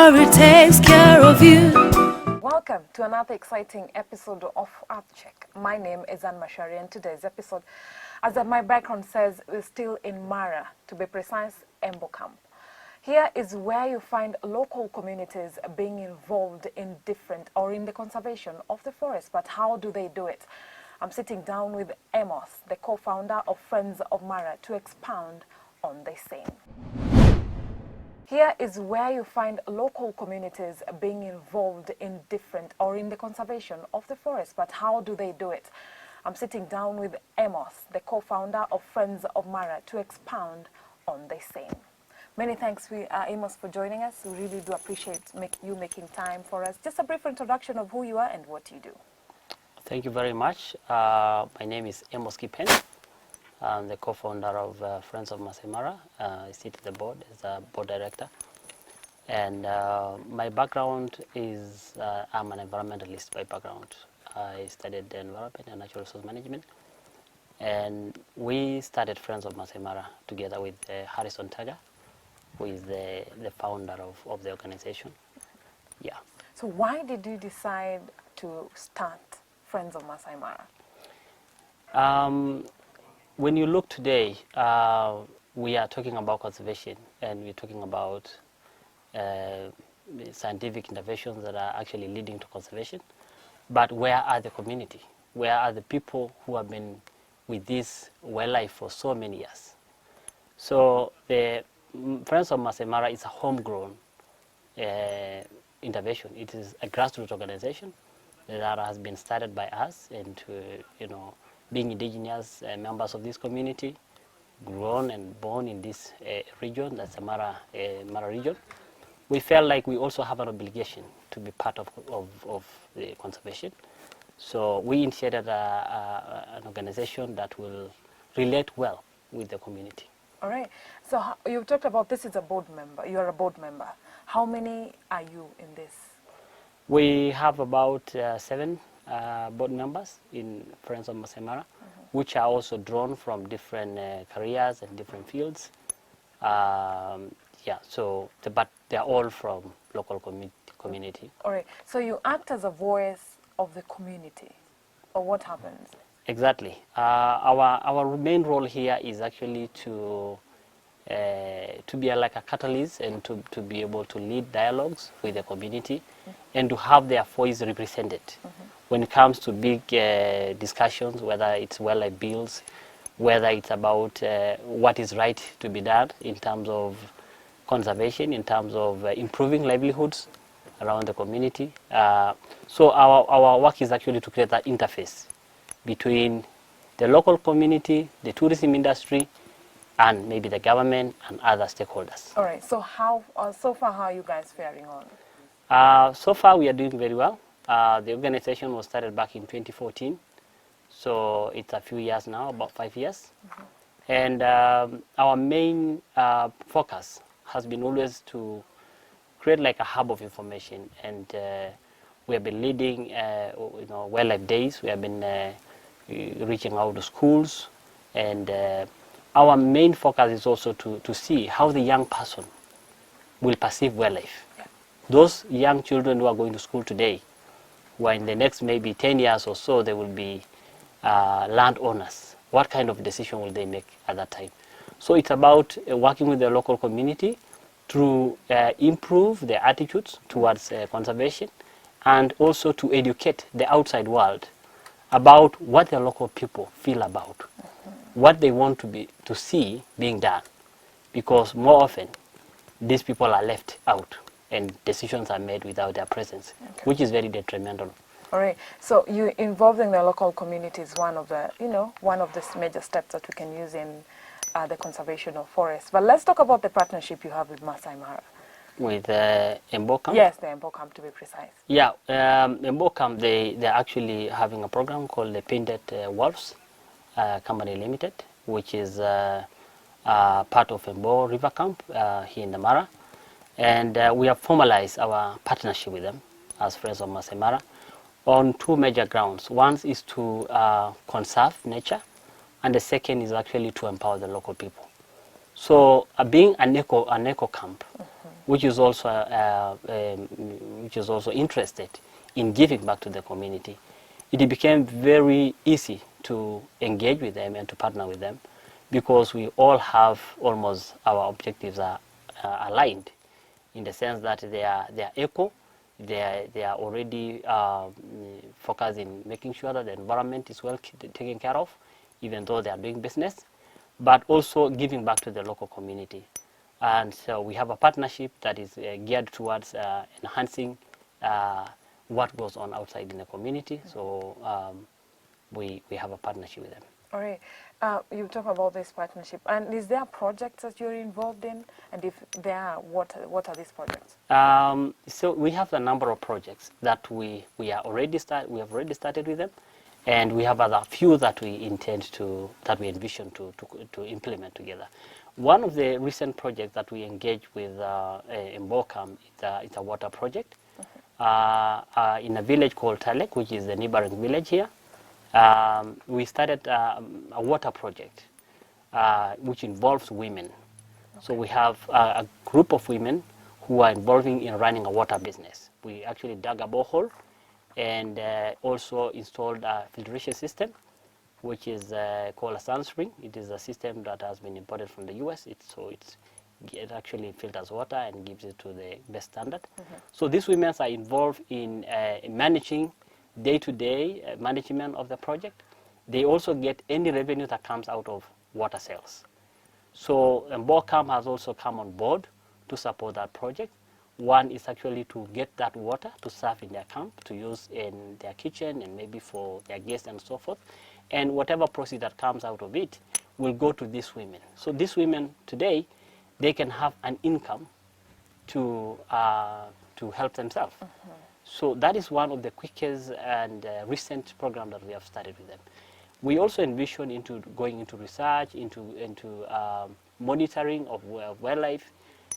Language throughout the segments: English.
Mara takes care of you. Welcome to another exciting episode of Earth Check. My name is Anne Mashari, and today's episode, as my background says, we're still in Mara, to be precise, Embo Camp. Here is where you find local communities being involved in the conservation of the forest. But how do they do it? I'm sitting down with Amos, the co-founder of Friends of Mara, to expound on the same. Here is where you find local communities being involved in the conservation of the forest. But how do they do it? I'm sitting down with Amos, the co-founder of Friends of Mara, to expound on the same. Many thanks, Amos, for joining us. We really do appreciate you making time for us. Just a brief introduction of who you are and what you do. Thank you very much. My name is Amos Kipeng. I'm the co-founder of Friends of Maasai Mara. I sit at the board as a board director. And my background is, I'm an environmentalist by background. I studied environment and natural resource management. And we started Friends of Maasai Mara together with Harrison Taga, who is the founder of the organization. Yeah. So why did you decide to start Friends of Maasai Mara? When you look today, we are talking about conservation, and we're talking about scientific interventions that are actually leading to conservation. But where are the community? Where are the people who have been with this wildlife for so many years? So the Friends of Maasai Mara is a homegrown intervention. It is a grassroots organization that has been started by us, and being indigenous members of this community, grown and born in this region, that's the Mara region. We felt like we also have an obligation to be part of the conservation. So we initiated an organization that will relate well with the community. All right. So you talked about this is a board member. You are a board member. How many are you in this? We have about 7 board members in Friends of Maasai Mara, which are also drawn from different careers and different fields. But they're all from local community. All right. So you act as a voice of the community, or what happens? Exactly. Our main role here is actually to be like a catalyst and to be able to lead dialogues with the community and to have their voice represented when it comes to big discussions, whether it's wildlife bills, whether it's about what is right to be done in terms of conservation, in terms of improving livelihoods around the community. So our work is actually to create that interface between the local community, the tourism industry, and maybe the government and other stakeholders. All right. So so far, how are you guys faring on? So far, we are doing very well. The organization was started back in 2014, so it's a few years now, about 5 years. And our main focus has been always to create like a hub of information. And we have been leading, wildlife days. We have been reaching out to schools, and our main focus is also to see how the young person will perceive wildlife. Yeah. Those young children who are going to school today, who are in the next maybe 10 years or so, they will be landowners. What kind of decision will they make at that time? So it's about working with the local community to improve their attitudes towards conservation, and also to educate the outside world about what the local people feel about, what they want to see being done, because more often these people are left out and decisions are made without their presence, which is very detrimental. All right. So you involving the local community is one of the major steps that we can use in the conservation of forests. But let's talk about the partnership you have with Maasai Mara. With Embo Camp? Yes, the Embo Camp, to be precise. Yeah, Embo Camp, they're actually having a program called the Painted Wolves Company Limited, which is part of Embo River Camp here in the Mara. And we have formalized our partnership with them as Friends of Maasai Mara on 2 major grounds. One is to conserve nature, and the second is actually to empower the local people. So being an eco camp, which is also interested in giving back to the community, it became very easy to engage with them and to partner with them, because we all have almost our objectives are aligned, in the sense that they are eco, they are already focused in making sure that the environment is well taken care of, even though they are doing business, but also giving back to the local community. And so we have a partnership that is geared towards enhancing what goes on outside in the community. So we have a partnership with them. All right. You talk about this partnership, and is there projects that you're involved in? And if there are, what are these projects? So we have a number of projects that we have already started with them, and we have other few that we envision to implement together. One of the recent projects that we engaged with in Mbokam is a water project in a village called Talek, which is the neighboring village here. We started a water project which involves women. Okay. So we have a group of women who are involving in running a water business. We actually dug a borehole and also installed a filtration system, which is called a SunSpring. It is a system that has been imported from the US. It actually filters water and gives it to the best standard. Mm-hmm. So these women are involved in managing day-to-day management of the project. They also get any revenue that comes out of water sales. So Mbokam has also come on board to support that project. One is actually to get that water to serve in their camp, to use in their kitchen and maybe for their guests and so forth. And whatever proceed that comes out of it will go to these women. So these women today, they can have an income to help themselves. Mm-hmm. So that is one of the quickest and recent programs that we have started with them. We also envision into going into research, into monitoring of wildlife.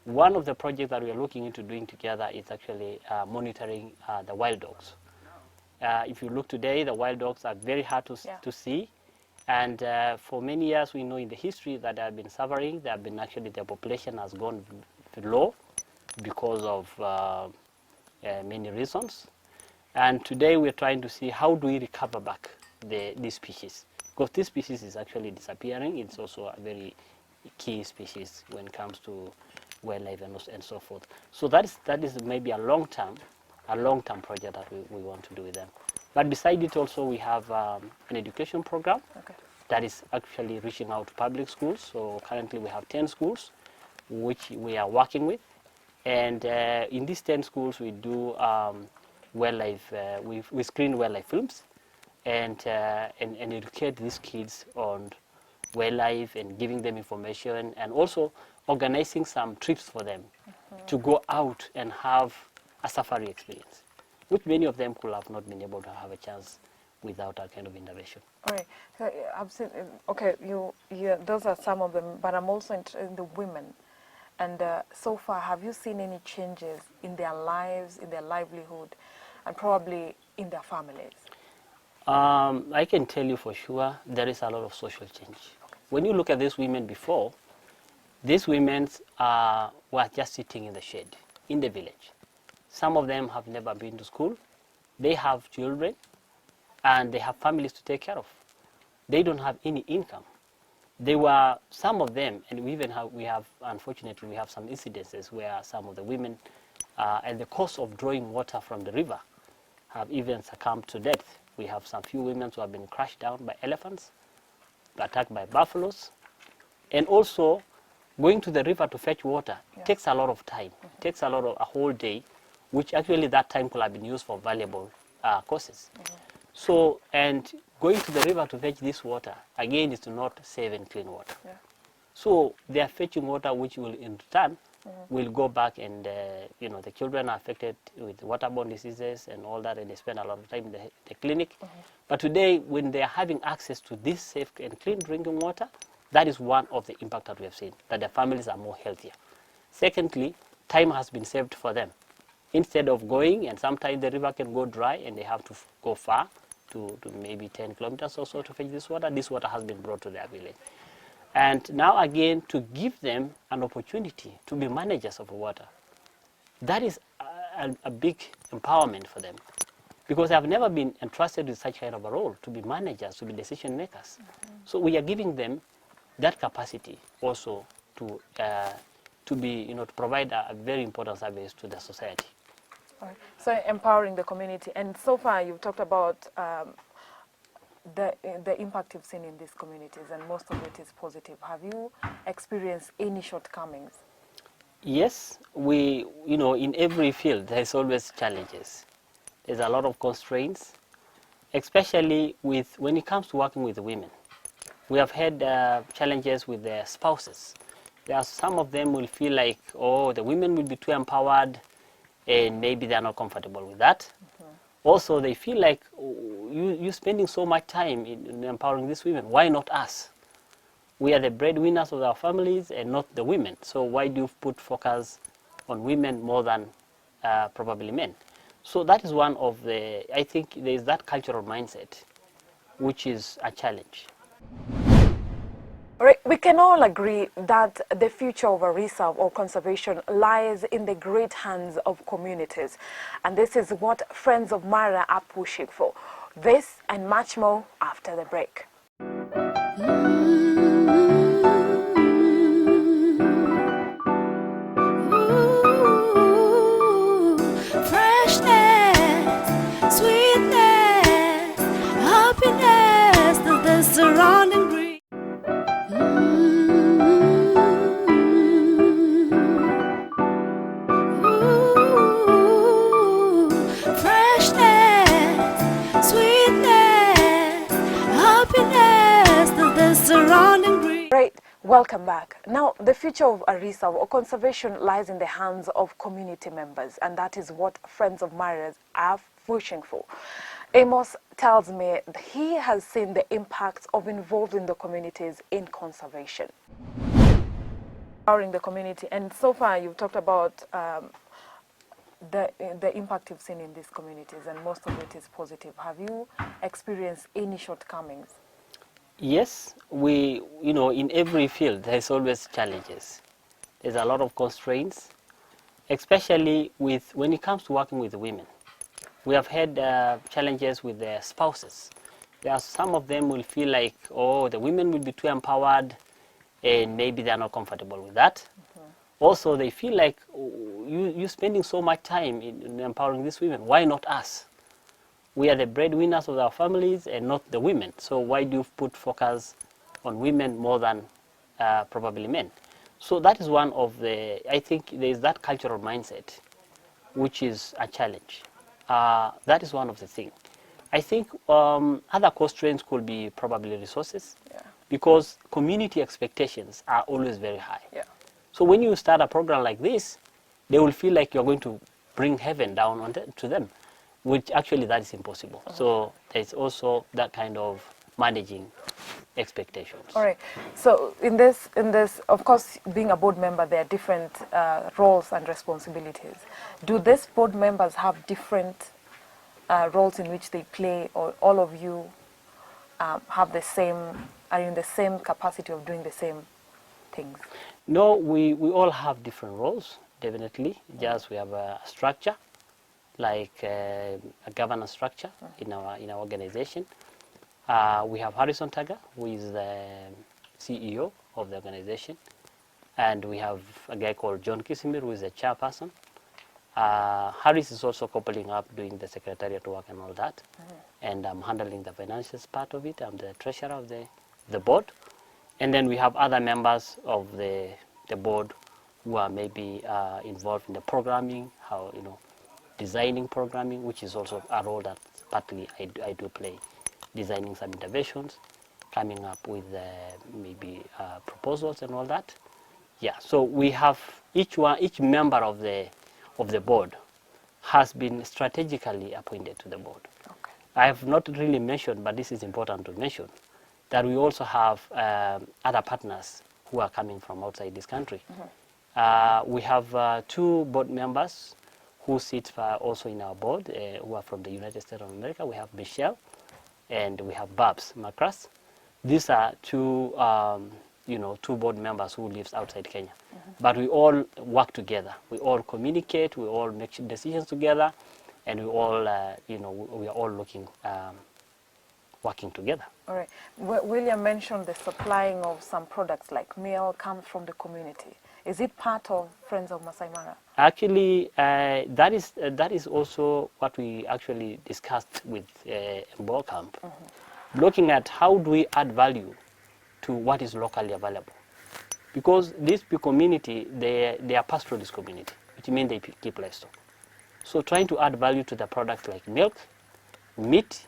One of the projects that we are looking into doing together is actually monitoring the wild dogs. If you look today, the wild dogs are very hard to see. And for many years, we know in the history that they have been suffering. They have been actually, their population has gone low because of many reasons. And today we're trying to see how do we recover back these species. Because this species is actually disappearing. It's also a very key species when it comes to wildlife and so forth. So that is maybe a long-term project that we want to do with them. But beside it also we have an education program that is actually reaching out to public schools. So currently we have 10 schools which we are working with. And in these 10 schools we do wildlife, we screen wildlife films and educate these kids on wildlife and giving them information, and also organizing some trips for them to go out and have a safari experience, which many of them could have not been able to have a chance without that kind of intervention. All right. So, I've seen, those are some of them, but I'm also interested in the women. And so far, have you seen any changes in their lives, in their livelihood, and probably in their families? I can tell you for sure there is a lot of social change. Okay. When you look at these women before, these women were just sitting in the shade in the village. Some of them have never been to school. They have children, and they have families to take care of. They don't have any income. Some of them, and unfortunately, we have some incidences where some of the women, at the cost of drawing water from the river, have even succumbed to death. We have some few women who have been crushed down by elephants, attacked by buffaloes, and also going to the river to fetch water takes a lot of time. It takes a whole day, which actually that time could have been used for valuable causes. So, and going to the river to fetch this water, again, is to not save and clean water. Yeah. So they are fetching water which will in return will go back, and the children are affected with waterborne diseases and all that, and they spend a lot of time in the clinic. But today, when they are having access to this safe and clean drinking water, that is one of the impact that we have seen, that their families are more healthier. Secondly, time has been saved for them. Instead of going, and sometimes the river can go dry and they have to go far, to maybe 10 kilometers or so to fetch this water has been brought to their village. And now again, to give them an opportunity to be managers of water. that is a big empowerment for them, because they have never been entrusted with such kind of a role, to be managers, to be decision makers. So we are giving them that capacity also to be, to provide a very important service to the society. All right. So empowering the community, and so far you've talked about the impact you've seen in these communities, and most of it is positive. Have you experienced any shortcomings? Yes, in every field there's always challenges. There's a lot of constraints, especially when it comes to working with women. We have had challenges with their spouses. There are some of them will feel like, oh, the women will be too empowered, and maybe they're not comfortable with that. Also, they feel like, oh, you're spending so much time in empowering these women. Why not us? We are the breadwinners of our families and not the women. So why do you put focus on women more than probably men? So that is one of I think there is that cultural mindset, which is a challenge. All right. We can all agree that the future of a reserve or conservation lies in the great hands of communities. And this is what Friends of Mara are pushing for. This and much more after the break. Ooh, freshness, sweetness, happiness that the surrounding breeze. Ooh, freshness, sweetness, happiness that the surrounding breeze. Right, welcome back. Now, the future of a reserve or conservation lies in the hands of community members, and that is what Friends of Mara are pushing for. Amos tells me that he has seen the impacts of involving the communities in conservation. Empowering the community, and so far you've talked about the impact you've seen in these communities, and most of it is positive. Have you experienced any shortcomings? Yes, in every field there's always challenges. There's a lot of constraints, especially when it comes to working with women. We have had challenges with their spouses. There are some of them will feel like, oh, the women will be too empowered, and maybe they're not comfortable with that. Also, they feel like, oh, you're spending so much time in empowering these women. Why not us? We are the breadwinners of our families and not the women. So why do you put focus on women more than probably men? So that is one of I think there is that cultural mindset, which is a challenge. That is one of the things. I think other constraints could be probably resources, because community expectations are always very high. Yeah. So when you start a program like this, they will feel like you're going to bring heaven down to them, which actually that is impossible. So there's also that kind of managing expectations. All right. So in this, of course, being a board member, there are different roles and responsibilities. Do these board members have different roles in which they play, or all of you have the same, are in the same capacity of doing the same things? No, we all have different roles, definitely. Just we have a structure, like a governance structure in our organization. We have Harrison Taga, who is the CEO of the organization, and we have a guy called John Kisimir, who is the chairperson. Harris is also coupling up, doing the secretariat work and all that, and I'm handling the financials part of it. I'm the treasurer of the board, and then we have other members of the board who are maybe involved in the programming, designing programming, which is also a role that partly I do play, designing some interventions, coming up with maybe proposals and all that. Yeah, so we have each member of the board has been strategically appointed to the board. Okay. I have not really mentioned, but this is important to mention, that we also have other partners who are coming from outside this country. We have 2 board members who sit also in our board, who are from the United States of America. We have Michelle and we have Babs Macras. These are 2 two board members who lives outside Kenya. But we all work together. We all communicate. We all make decisions together, and we all, we are all working together. All right. William mentioned the supplying of some products like meal comes from the community. Is it part of Friends of Maasai Mara? Actually, that is also what we actually discussed with Mbo Camp, looking at how do we add value to what is locally available. Because this community, they are pastoralist community, which means they keep livestock. So trying to add value to the products like milk, meat,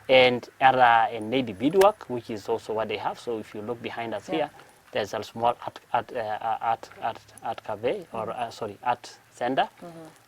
and maybe beadwork, which is also what they have. So if you look behind us here, there's a small art cafe, or art center,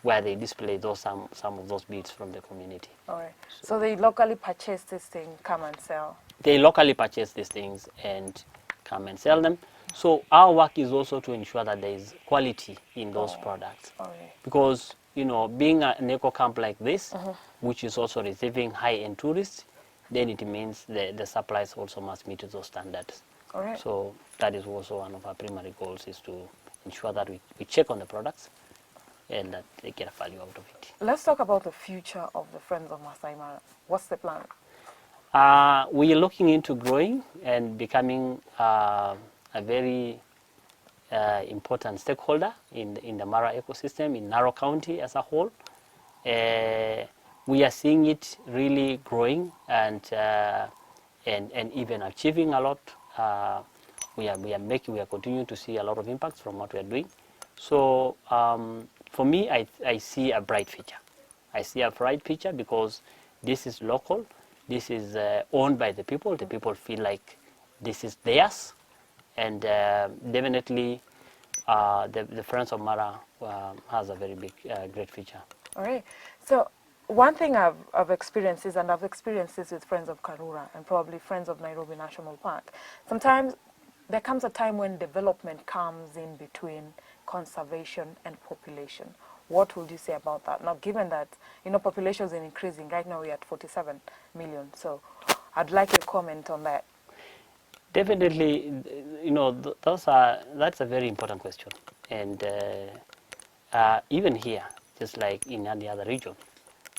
where they display some of those beads from the community. All right. So they locally purchase this thing, come and sell. They locally purchase these things and come and sell them. So our work is also to ensure that there is quality in those products. All right. Because being an eco camp like this, which is also receiving high-end tourists, then it means the supplies also must meet those standards. All right. So that is also one of our primary goals, is to ensure that we check on the products and that they get a value out of it. Let's talk about the future of the Friends of Maasai Mara. What's the plan? We are looking into growing and becoming a very important stakeholder in the Mara ecosystem, in Narok County as a whole. We are seeing it really growing and even achieving a lot. We are continuing to see a lot of impacts from what we are doing. So for me, I see a bright future. I see a bright future because this is local. This is owned by the people. The people feel like this is theirs, and definitely the Friends of Mara has a very big, great future. All right. So one thing I've experienced is, and I've experienced this with Friends of Karura and probably Friends of Nairobi National Park, sometimes there comes a time when development comes in between conservation and population. What would you say about that? Now, given that, population is increasing, right now we're at 47 million. So I'd like your comment on that. Definitely, that's a very important question. And even here, just like in any other region,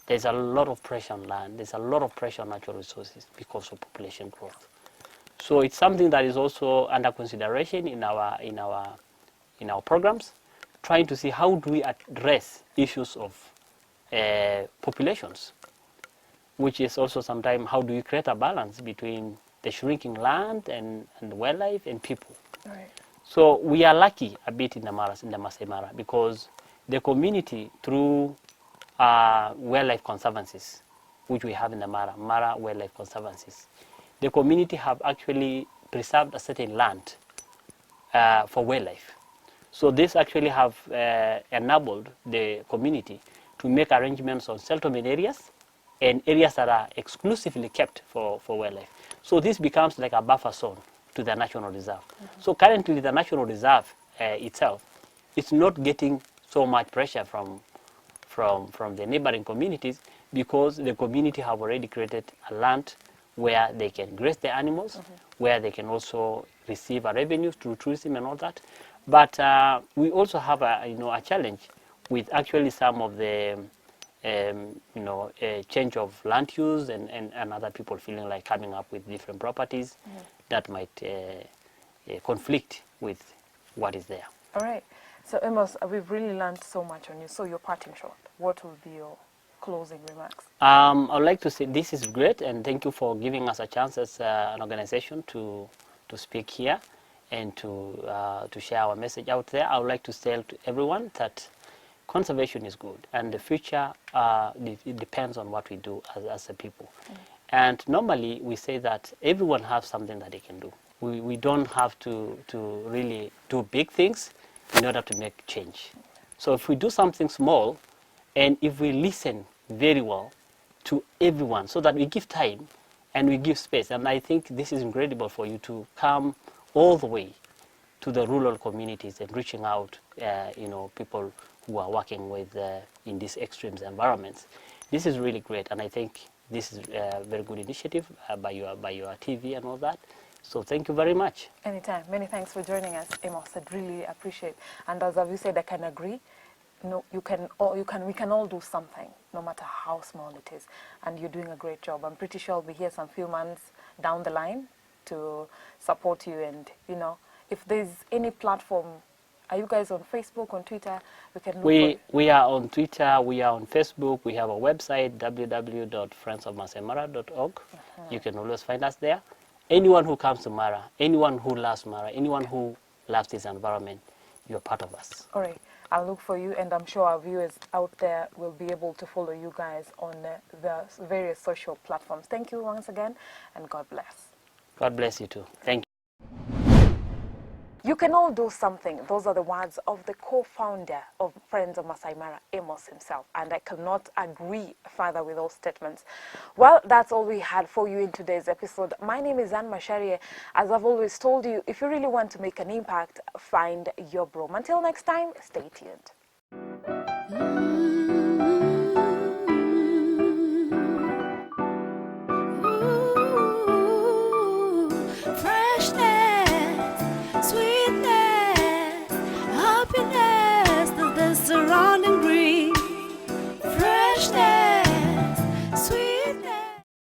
there's a lot of pressure on land. There's a lot of pressure on natural resources because of population growth. So it's something that is also under consideration in our programs, trying to see how do we address issues of populations, which is also sometimes how do we create a balance between the shrinking land and wildlife and people. Right. So we are lucky a bit in the Maasai Mara because the community, through wildlife conservancies, which we have in the Mara Wildlife Conservancies, the community have actually preserved a certain land for wildlife. So this actually have enabled the community to make arrangements on settlement areas and areas that are exclusively kept for wildlife. So this becomes like a buffer zone to the National Reserve. So currently the National Reserve itself is not getting so much pressure from the neighboring communities because the community have already created a land where they can graze the animals, where they can also receive a revenue through tourism and all that. But we also have a challenge with actually some of the change of land use and other people feeling like coming up with different properties that might conflict with what is there. All right. So Amos, we've really learned so much on you. So your parting shot, what will be your closing remarks? I would like to say this is great, and thank you for giving us a chance as an organization to speak here and to share our message out there. I would like to say to everyone that conservation is good, and the future it depends on what we do as a people. And normally we say that everyone has something that they can do. We don't have to really do big things in order to make change. So if we do something small, and if we listen very well to everyone, so that we give time and we give space, and I think this is incredible for you to come all the way to the rural communities and reaching out, people who are working with in these extreme environments. This is really great, and I think this is a very good initiative by your TV and all that. So thank you very much. Anytime. Many thanks for joining us, Amos. I'd really appreciate. And as you said, I can agree. No, we can all do something, no matter how small it is. And you're doing a great job. I'm pretty sure I'll be here some few months down the line to support you. And if there's any platform, are you guys on Facebook, on Twitter? We can look we are on Twitter, we are on Facebook, we have a website, www.friendsofmaasaimara.org. You can always find us there. Anyone who comes to Mara, anyone who loves Mara, anyone who loves this environment, you're part of us. All right. I'll look for you, and I'm sure our viewers out there will be able to follow you guys on the various social platforms. Thank you once again, and God bless. God bless you too. Thank you. You can all do something. Those are the words of the co-founder of Friends of Maasai Mara, Amos himself. And I cannot agree further with those statements. Well, that's all we had for you in today's episode. My name is Anne Masharie. As I've always told you, if you really want to make an impact, find your broom. Until next time, stay tuned.